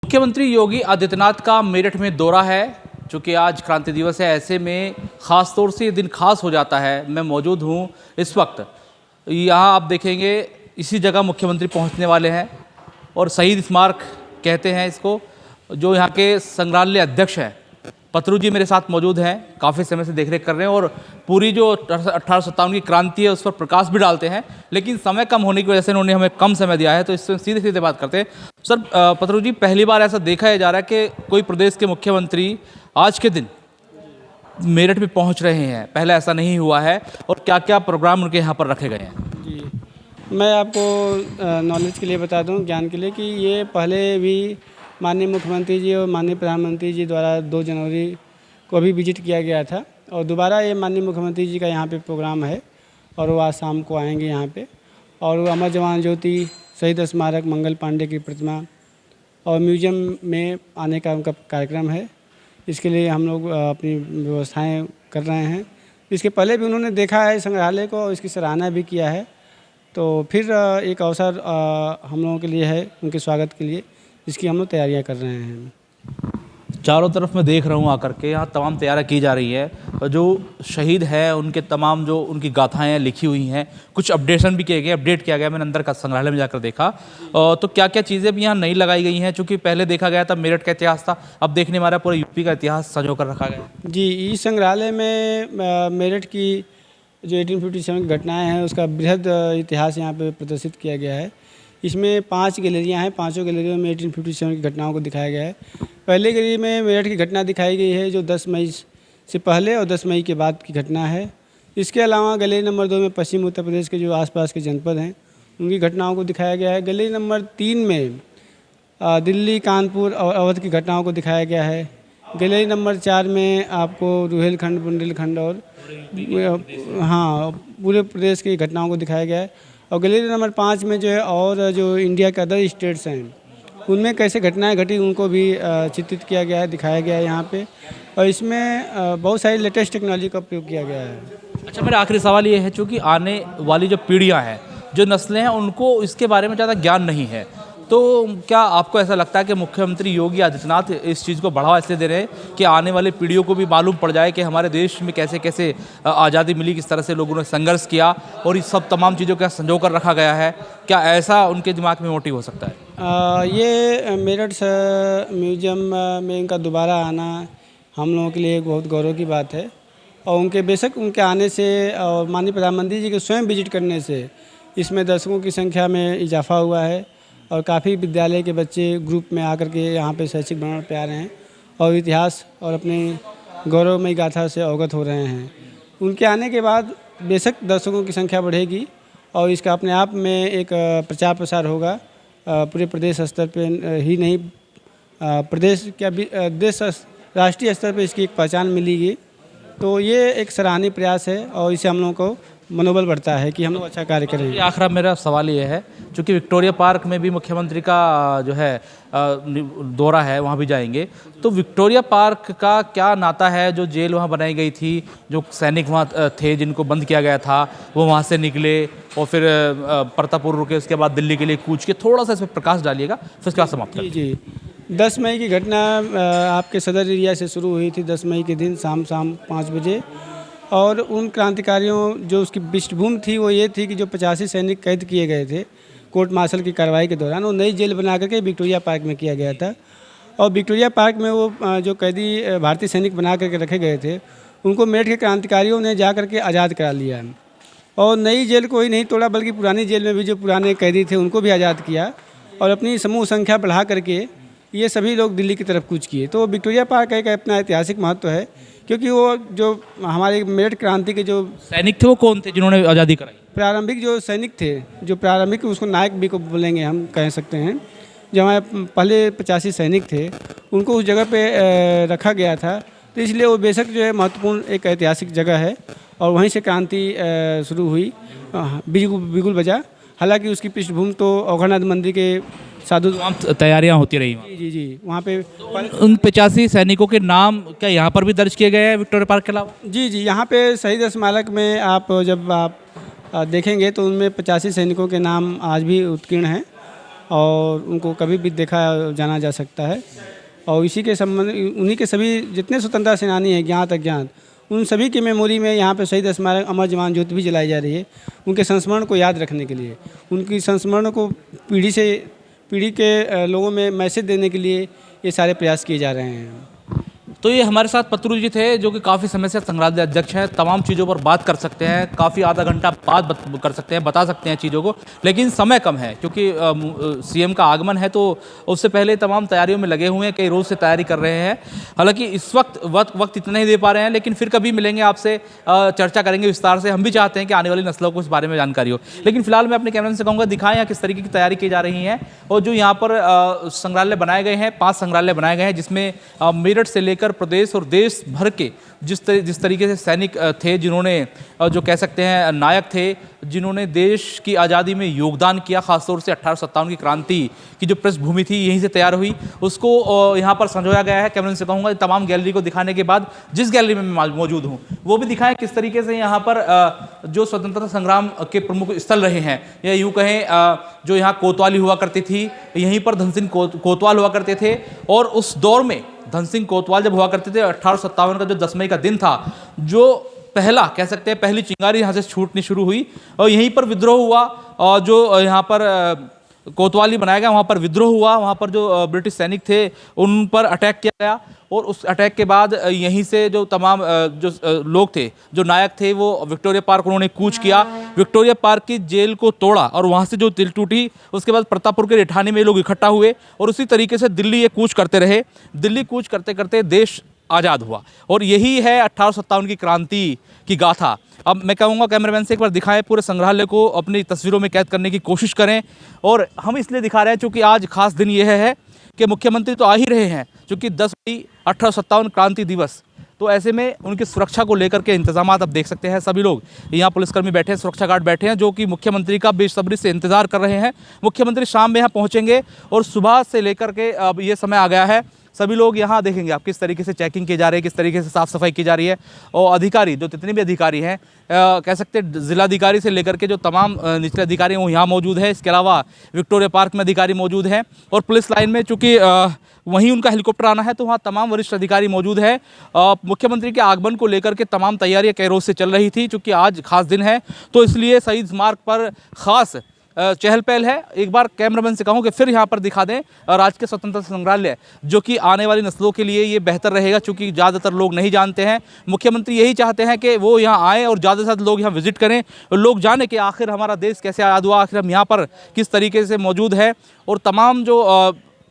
मुख्यमंत्री योगी आदित्यनाथ का मेरठ में दौरा है। चूँकि आज क्रांति दिवस है, ऐसे में ख़ास तौर से ये दिन खास हो जाता है। मैं मौजूद हूँ इस वक्त यहाँ, आप देखेंगे इसी जगह मुख्यमंत्री पहुँचने वाले हैं और शहीद स्मारक कहते हैं इसको, जो यहाँ के संग्रहालय अध्यक्ष हैं पतरू जी मेरे साथ मौजूद हैं। काफ़ी समय से देखरेख कर रहे हैं और पूरी जो 1857 की क्रांति है उस पर प्रकाश भी डालते हैं, लेकिन समय कम होने की वजह से उन्होंने हमें कम समय दिया है, तो इससे सीधे सीधे बात करते हैं। सर, पतरू जी, पहली बार ऐसा देखा जा रहा है कि कोई प्रदेश के मुख्यमंत्री आज के दिन मेरठ में पहुंच रहे हैं, पहले ऐसा नहीं हुआ है, और क्या क्या प्रोग्राम उनके यहाँ पर रखे गए हैं? जी, मैं आपको नॉलेज के लिए बता दूं, ज्ञान के लिए, कि ये पहले भी माननीय मुख्यमंत्री जी और माननीय प्रधानमंत्री जी द्वारा 2 जनवरी को भी विजिट किया गया था, और दोबारा ये माननीय मुख्यमंत्री जी का यहाँ पे प्रोग्राम है और वो आज शाम को आएंगे यहाँ पे। और वो अमर जवान ज्योति, शहीद स्मारक, मंगल पांडे की प्रतिमा और म्यूजियम में आने का उनका कार्यक्रम है। इसके लिए हम लोग अपनी व्यवस्थाएं कर रहे हैं। इसके पहले भी उन्होंने देखा है संग्रहालय को और इसकी सराहना भी किया है, तो फिर एक अवसर हम लोगों के लिए है उनके स्वागत के लिए, जिसकी हम लोग तैयारियां कर रहे हैं। चारों तरफ मैं देख रहा हूँ आकर के, यहाँ तमाम तैयारियाँ की जा रही है। जो शहीद हैं उनके तमाम जो उनकी गाथाएँ लिखी हुई हैं, कुछ अपडेशन भी किए गए, अपडेट किया गया। मैंने अंदर का संग्रहालय में जाकर देखा, तो क्या क्या चीज़ें भी यहाँ नई लगाई गई हैं। चूँकि पहले देखा गया था मेरठ का इतिहास था, अब देखने में आ रहा है पूरे यूपी का इतिहास संजो कर रखा गया। जी, इस संग्रहालय में मेरठ की जो 1857 की घटनाएँ हैं उसका बृहद इतिहास यहाँ पर प्रदर्शित किया गया है। इसमें 5 गैलरियाँ हैं, पाँचों गैलरियों में 1857 की घटनाओं को दिखाया गया है। पहले गैलरी में मेरठ की घटना दिखाई गई है, जो 10 मई से पहले और 10 मई के बाद की घटना है। इसके अलावा गैलरी नंबर 2 में पश्चिम उत्तर प्रदेश के जो आसपास के जनपद हैं उनकी घटनाओं को दिखाया गया है। गैलरी नंबर 3 में दिल्ली, कानपुर और अवध की घटनाओं को दिखाया गया है। गैलरी नंबर 4 में आपको रुहेलखंड, बुंदेलखंड और पूरे प्रदेश की घटनाओं को दिखाया गया है। और गैलरी नंबर 5 में जो है, और जो इंडिया के अदर स्टेट्स हैं उनमें कैसे घटनाएं घटी उनको भी चित्रित किया गया है, दिखाया गया है यहाँ पे। और इसमें बहुत सारी लेटेस्ट टेक्नोलॉजी का उपयोग किया गया है। अच्छा, मेरा आखिरी सवाल ये है, चूँकि आने वाली जो पीढ़ियाँ हैं, जो नस्लें हैं, उनको इसके बारे में ज़्यादा ज्ञान नहीं है, तो क्या आपको ऐसा लगता है कि मुख्यमंत्री योगी आदित्यनाथ इस चीज़ को बढ़ावा इसलिए दे रहे हैं कि आने वाली पीढ़ियों को भी मालूम पड़ जाए कि हमारे देश में कैसे कैसे आज़ादी मिली, किस तरह से लोगों ने संघर्ष किया और इस सब तमाम चीज़ों का संजो कर रखा गया है? क्या ऐसा उनके दिमाग में मोटिव हो सकता है? ये मेरठ म्यूजियम में इनका दोबारा आना हम लोगों के लिए एक बहुत गौरव की बात है। और उनके बेशक उनके आने से और माननीय प्रधानमंत्री जी के स्वयं विजिट करने से इसमें दर्शकों की संख्या में इजाफा हुआ है और काफ़ी विद्यालय के बच्चे ग्रुप में आकर के यहाँ पे शैक्षिक भ्रमण पे आ रहे हैं और इतिहास और अपनी गौरवमयी गाथा से अवगत हो रहे हैं। उनके आने के बाद बेशक दर्शकों की संख्या बढ़ेगी और इसका अपने आप में एक प्रचार प्रसार होगा। पूरे प्रदेश स्तर पे ही नहीं, प्रदेश क्या देश राष्ट्रीय स्तर पे इसकी एक पहचान मिलेगी। तो ये एक सराहनीय प्रयास है और इससे हम लोगों को मनोबल बढ़ता है कि हम लोग अच्छा कार्य करेंगे। आखिर मेरा सवाल ये है, चूँकि विक्टोरिया पार्क में भी मुख्यमंत्री का जो है दौरा है, वहाँ भी जाएंगे, तो विक्टोरिया पार्क का क्या नाता है? जो जेल वहाँ बनाई गई थी, जो सैनिक वहाँ थे जिनको बंद किया गया था, वो वहाँ से निकले और फिर परतापुर रुके, उसके बाद दिल्ली के लिए कूच के, थोड़ा सा इस पर प्रकाश डालिएगा, फिर उसके बाद समाप्त करें। जी, 10 मई की घटना आपके सदर एरिया से शुरू हुई थी। 10 मई के दिन शाम 5 बजे, और उन क्रांतिकारियों जो उसकी पृष्ठभूमि थी वो ये थी कि जो 85 सैनिक कैद किए गए थे कोर्ट मार्शल की कार्रवाई के दौरान, वो नई जेल बना करके विक्टोरिया पार्क में किया गया था। और विक्टोरिया पार्क में वो जो कैदी भारतीय सैनिक बना करके रखे गए थे उनको मेरठ के क्रांतिकारियों ने जा करके आज़ाद करा लिया और नई जेल को ही नहीं तोड़ा बल्कि पुरानी जेल में भी जो पुराने कैदी थे उनको भी आज़ाद किया और अपनी समूह संख्या बढ़ा करके ये सभी लोग दिल्ली की तरफ कूच किए। तो विक्टोरिया पार्क का एक अपना ऐतिहासिक महत्व है, क्योंकि वो जो हमारे मेरठ क्रांति के जो सैनिक थे वो कौन थे जिन्होंने आज़ादी कराई? प्रारंभिक जो सैनिक थे, जो प्रारंभिक, उसको नायक भी को बोलेंगे, हम कह सकते हैं। जो हमारे पहले 85 सैनिक थे उनको उस जगह पे रखा गया था, तो इसलिए वो बेशक जो है महत्वपूर्ण एक ऐतिहासिक जगह है और वहीं से क्रांति शुरू हुई, बिगुल बजा। हालांकि उसकी पृष्ठभूमि तो अवघड़नाथ मंदिर के साधु तैयारियां होती रही। जी, वहाँ पे उन 85 सैनिकों के नाम क्या यहाँ पर भी दर्ज किए गए हैं विक्टोरिया पार्क के अलावा? जी, यहाँ पे शहीद स्मारक में जब आप देखेंगे तो उनमें 85 सैनिकों के नाम आज भी उत्कीर्ण हैं और उनको कभी भी देखा जाना जा सकता है। और इसी के संबंध उन्हीं के सभी जितने स्वतंत्रता सेनानी हैं ज्ञात अज्ञात, उन सभी की मेमोरी में यहाँ पे शहीद स्मारक अमर जवान ज्योति भी जलाई जा रही है, उनके संस्मरण को याद रखने के लिए, उनकी संस्मरण को पीढ़ी से पीढ़ी के लोगों में मैसेज देने के लिए ये सारे प्रयास किए जा रहे हैं। तो ये हमारे साथ पतरू जी थे जो कि काफ़ी समय से संग्रहालय अध्यक्ष हैं। तमाम चीज़ों पर बात कर सकते हैं, काफ़ी आधा घंटा बात कर सकते हैं, बता सकते हैं चीज़ों को, लेकिन समय कम है क्योंकि सीएम का आगमन है तो उससे पहले तमाम तैयारियों में लगे हुए हैं, कई रोज़ से तैयारी कर रहे हैं। हालांकि इस वक्त इतना ही दे पा रहे हैं, लेकिन फिर कभी मिलेंगे आपसे, चर्चा करेंगे विस्तार से। हम भी चाहते हैं कि आने वाली नस्लों को इस बारे में जानकारी हो, लेकिन फिलहाल मैं अपने कैमरे से कहूँगा दिखाएं यहाँ किस तरीके की तैयारी की जा रही है। और जो यहाँ पर संग्रहालय बनाए गए हैं, 5 संग्रहालय बनाए गए हैं, जिसमें मेरठ से लेकर प्रदेश और देश भर के जिस तरीके से सैनिक थे, जिन्होंने जो कह सकते हैं नायक थे, जिन्होंने देश की आज़ादी में योगदान किया, खासतौर से 1857 की क्रांति की जो पृष्ठभूमि थी यहीं से तैयार हुई, उसको यहाँ पर संजोया गया है। कैमरे से कहूँगा तमाम गैलरी को दिखाने के बाद जिस गैलरी में मैं मौजूद हूँ वो भी दिखाएं किस तरीके से यहाँ पर जो स्वतंत्रता संग्राम के प्रमुख स्थल रहे हैं, या यूँ कहें जो यहाँ कोतवाली हुआ करती थी, यहीं पर धन सिंह कोतवाल हुआ करते थे। और उस दौर में धन सिंह कोतवाल जब हुआ करते थे, 1857 का जो 10 मई का दिन था, जो पहला कह सकते हैं पहली चिंगारी यहाँ से छूटनी शुरू हुई और यहीं पर विद्रोह हुआ। और जो यहाँ पर कोतवाली बनाया गया, वहाँ पर विद्रोह हुआ, वहाँ पर जो ब्रिटिश सैनिक थे उन पर अटैक किया गया। और उस अटैक के बाद यहीं से जो तमाम जो लोग थे, जो नायक थे, वो विक्टोरिया पार्क उन्होंने कूच किया, विक्टोरिया पार्क की जेल को तोड़ा और वहाँ से जो दिल टूटी, उसके बाद प्रतापपुर के रिठानी में लोग इकट्ठा हुए और उसी तरीके से दिल्ली ये कूच करते रहे। दिल्ली कूच करते करते देश आज़ाद हुआ और यही है 1857 की क्रांति की गाथा। अब मैं कहूँगा कैमरामैन से एक बार दिखाएं, पूरे संग्रहालय को अपनी तस्वीरों में कैद करने की कोशिश करें। और हम इसलिए दिखा रहे हैं क्योंकि आज खास दिन यह है कि मुख्यमंत्री तो आ ही रहे हैं, क्योंकि 10 मई 1857 क्रांति दिवस, तो ऐसे में उनकी सुरक्षा को लेकर के इंतजाम आप देख सकते हैं। सभी लोग यहाँ पुलिसकर्मी बैठे हैं, सुरक्षा गार्ड बैठे हैं, जो कि मुख्यमंत्री का बेसब्री से इंतजार कर रहे हैं। मुख्यमंत्री शाम में यहाँ पहुँचेंगे और सुबह से लेकर के अब ये समय आ गया है, सभी लोग यहाँ देखेंगे आप किस तरीके से चेकिंग की जा रही है, किस तरीके से साफ़ सफाई की जा रही है। और अधिकारी जो जितने भी अधिकारी हैं, कह सकते हैं जिलाधिकारी से लेकर के जो तमाम निचले अधिकारी हैं वो यहाँ मौजूद है। इसके अलावा विक्टोरिया पार्क में अधिकारी मौजूद हैं और पुलिस लाइन में चूँकि वहीं उनका हेलीकॉप्टर आना है तो वहाँ तमाम वरिष्ठ अधिकारी मौजूद है। मुख्यमंत्री के आगमन को लेकर के तमाम तैयारियाँ कई रोज़ से चल रही थी, चूँकि आज खास दिन है तो इसलिए शहीद स्मारक पर खास चहल पहल है। एक बार कैमरामैन से कहूँ कि फिर यहाँ पर दिखा दें राजकीय स्वतंत्रता संग्रहालय, जो कि आने वाली नस्लों के लिए ये बेहतर रहेगा, क्योंकि ज़्यादातर लोग नहीं जानते हैं। मुख्यमंत्री यही चाहते हैं कि वो यहाँ आएँ और ज़्यादा से ज़्यादा लोग यहाँ विजिट करें, लोग जाने कि आखिर हमारा देश कैसे आज़ाद हुआ, आखिर हम यहाँ पर किस तरीके से मौजूद है और तमाम जो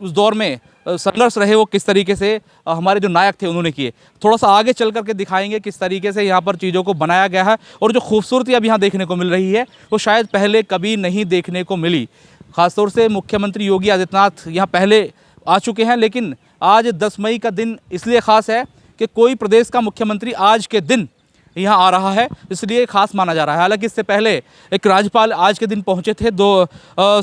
उस दौर में संघर्ष रहे वो किस तरीके से हमारे जो नायक थे उन्होंने किए। थोड़ा सा आगे चल करके दिखाएंगे किस तरीके से यहाँ पर चीज़ों को बनाया गया है और जो खूबसूरती अब यहाँ देखने को मिल रही है वो शायद पहले कभी नहीं देखने को मिली। खासतौर से मुख्यमंत्री योगी आदित्यनाथ यहाँ पहले आ चुके हैं, लेकिन आज 10 मई का दिन इसलिए ख़ास है कि कोई प्रदेश का मुख्यमंत्री आज के दिन यहाँ आ रहा है, इसलिए खास माना जा रहा है। हालांकि इससे पहले एक राज्यपाल आज के दिन पहुँचे थे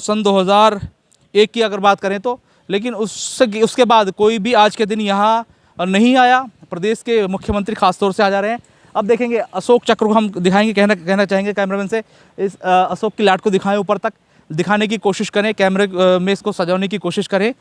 सन 2001 की अगर बात करें तो, लेकिन उसके बाद कोई भी आज के दिन यहाँ नहीं आया। प्रदेश के मुख्यमंत्री खासतौर से आ जा रहे हैं। अब देखेंगे अशोक चक्र को हम दिखाएंगे, कहना चाहेंगे कैमरामैन से इस अशोक की लाट को दिखाएं, ऊपर तक दिखाने की कोशिश करें, कैमरे में इसको सजाने की कोशिश करें।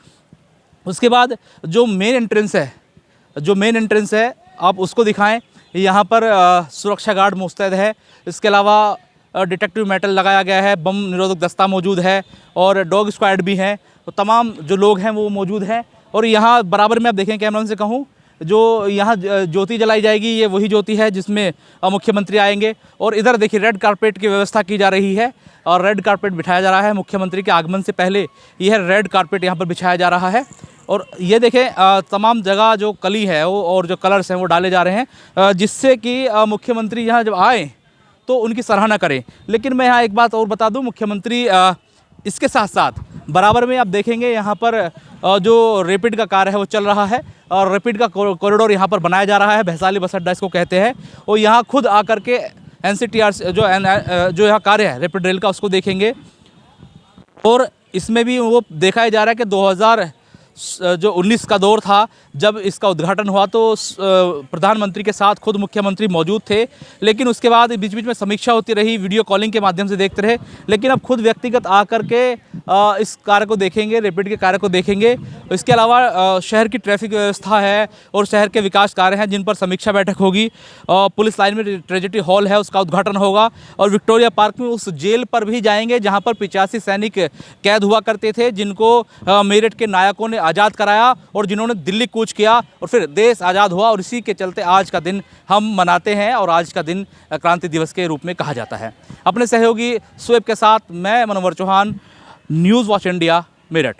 उसके बाद जो मेन एंट्रेंस है आप उसको दिखाएं। यहाँ पर सुरक्षा गार्ड मुस्तैद है, इसके अलावा डिटेक्टिव मेटल लगाया गया है, बम निरोधक दस्ता मौजूद है और डॉग स्क्वाड भी है, तो तमाम जो लोग हैं वो मौजूद हैं। और यहाँ बराबर में आप देखें, कैमरामैन से कहूँ, जो यहाँ ज्योति जलाई जाएगी ये वही ज्योति है जिसमें मुख्यमंत्री आएंगे। और इधर देखिए रेड कारपेट की व्यवस्था की जा रही है और रेड कारपेट बिछाया जा रहा है। मुख्यमंत्री के आगमन से पहले यह रेड कारपेट यहाँ पर बिछाया जा रहा है। और ये देखें तमाम जगह जो कली है वो और जो कलर्स हैं वो डाले जा रहे हैं, जिससे कि मुख्यमंत्री यहाँ जब आए तो उनकी सराहना करें। लेकिन मैं यहाँ एक बात और बता दूँ, मुख्यमंत्री इसके साथ साथ बराबर में आप देखेंगे यहाँ पर जो रैपिड का कार्य है वो चल रहा है और रैपिड का कॉरिडोर यहाँ पर बनाया जा रहा है, भैसाली बस अड्डा इसको कहते हैं। और यहाँ खुद आकर के NCTR जो यहाँ कार्य है रैपिड रेल का उसको देखेंगे। और इसमें भी वो देखा जा रहा है कि जो 19 का दौर था, जब इसका उद्घाटन हुआ तो प्रधानमंत्री के साथ खुद मुख्यमंत्री मौजूद थे, लेकिन उसके बाद बीच बीच में समीक्षा होती रही, वीडियो कॉलिंग के माध्यम से देखते रहे। लेकिन अब खुद व्यक्तिगत आकर के इस कार्य को देखेंगे, रैपिड के कार्य को देखेंगे। इसके अलावा शहर की ट्रैफिक व्यवस्था है और शहर के विकास कार्य हैं जिन पर समीक्षा बैठक होगी। पुलिस लाइन में ट्रेजेडी हॉल है, उसका उद्घाटन होगा और विक्टोरिया पार्क में उस जेल पर भी जाएंगे जहां पर 85 सैनिक कैद हुआ करते थे, जिनको मेरठ के नायकों ने आज़ाद कराया और जिन्होंने दिल्ली कूच किया और फिर देश आज़ाद हुआ। और इसी के चलते आज का दिन हम मनाते हैं और आज का दिन क्रांति दिवस के रूप में कहा जाता है। अपने सहयोगी सुएब के साथ मैं Manowar Chauhan, news watch India, Meerut.